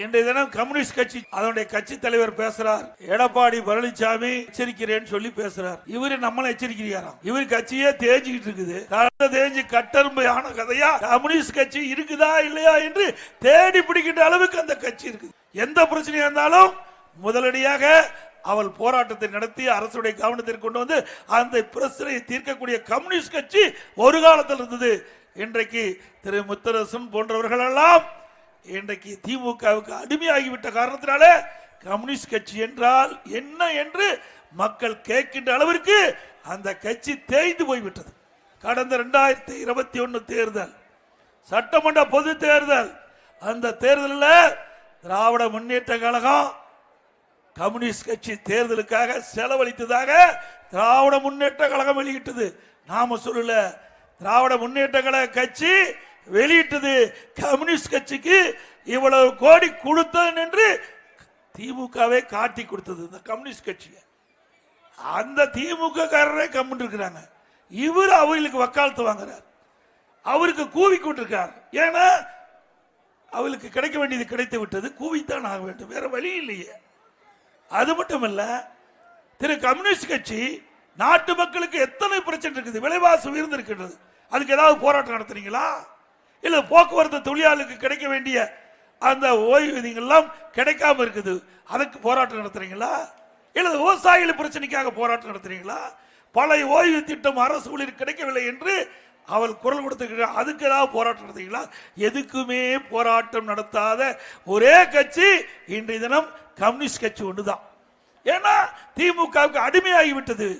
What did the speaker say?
இன்றைய தினம் கம்யூனிஸ்ட் கட்சி அதனுடைய கட்சி தலைவர் பேசுறார். எடப்பாடி பழனிசாமி எச்சரிக்கிறேன்னு சொல்லி பேசுறார். இவரு நம்மள எச்சரிக்கிறாராம். இவரு கட்சியே தேஞ்சிக்கிட்டு இருக்குது. தேஞ்சு கட்டரும்பு ஆன கதையா கம்யூனிஸ்ட் கட்சி இருக்குதா இல்லையா என்று தேடி பிடிக்கின்ற அளவுக்கு அந்த கட்சி இருக்குது. எந்த பிரச்சனையா இருந்தாலும் முதலடியாக அவள் போராட்டத்தை நடத்தி அரசுடைய கவனத்திற்கு கொண்டு வந்து அந்த பிரச்சனையை தீர்க்கக்கூடிய கம்யூனிஸ்ட் கட்சி ஒரு காலத்தில் இருந்தது. இன்றைக்கு திரு முத்தரசன் போன்றவர்கள் எல்லாம் இன்றைக்கு திமுகவுக்கு அடிமையாகிவிட்ட காரணத்தினால கம்யூனிஸ்ட் கட்சி என்றால் என்ன என்று மக்கள் கேட்கின்ற அளவிற்கு அந்த கட்சி தேய்ந்து போய்விட்டது. கடந்த 2021 தேர்தல், சட்டமன்ற பொது தேர்தல், அந்த தேர்தலில் திராவிட முன்னேற்ற கழகம் கம்யூனிஸ்ட் கட்சி தேர்தலுக்காக செலவழித்ததாக திராவிட முன்னேற்ற கழகம் வெளியிட்டது. நாம சொல்லல, திராவிட முன்னேற்ற கழக கட்சி வெளியிட்டது. கம்யூனிஸ்ட் கட்சிக்கு இவ்வளவு கோடி கொடுத்தது என்று திமுகவே காட்டி கொடுத்தது. இந்த கம்யூனிஸ்ட் கட்சி அந்த திமுக காரரே கம்முன்னு இருக்கிறாங்க. இவர் அவர்களுக்கு வக்காலத்து வாங்குறார், அவருக்கு கூவி கொண்டிருக்கார். ஏன்னா அவளுக்கு கிடைக்க வேண்டியது கிடைத்து விட்டது, கூவித்தான் ஆக வேண்டும், வேற வழி இல்லையே. அது மட்டுமல்ல, திரு கம்யூனிஸ்ட் கட்சி நாட்டு மக்களுக்கு எத்தனை பிரச்சனை இருக்குது, விலைவாசி உயர்ந்திருக்கின்றது. அதுக்கு ஏதாவது போராட்டம் நடத்துறீங்களா? இல்ல போக்குவரத்து தொழிலாளர்களுக்கு கிடைக்க வேண்டிய அந்த ஓய்வூதியங்கள்லாம் கிடைக்காம இருக்குது, அதுக்கு போராட்டம் நடத்துறீங்களா? இல்ல விவசாயிகள் பிரச்சனைக்காக போராட்டம் நடத்துறீங்களா? பழைய ஓய்வு திட்டம் அரசு ஊழியர் கிடைக்கவில்லை என்று அவள் குரல் கொடுத்திருக்கிறார், அதுக்கு ஏதாவது போராட்டம் நடத்துறீங்களா? எதுக்குமே போராட்டம் நடத்தாத ஒரே கட்சி இன்றைய தினம் கம்யூனிஸ்ட் கட்சி ஒன்றுதான். ஏன்னா திமுகவுக்கு அடிமையாகிவிட்டது.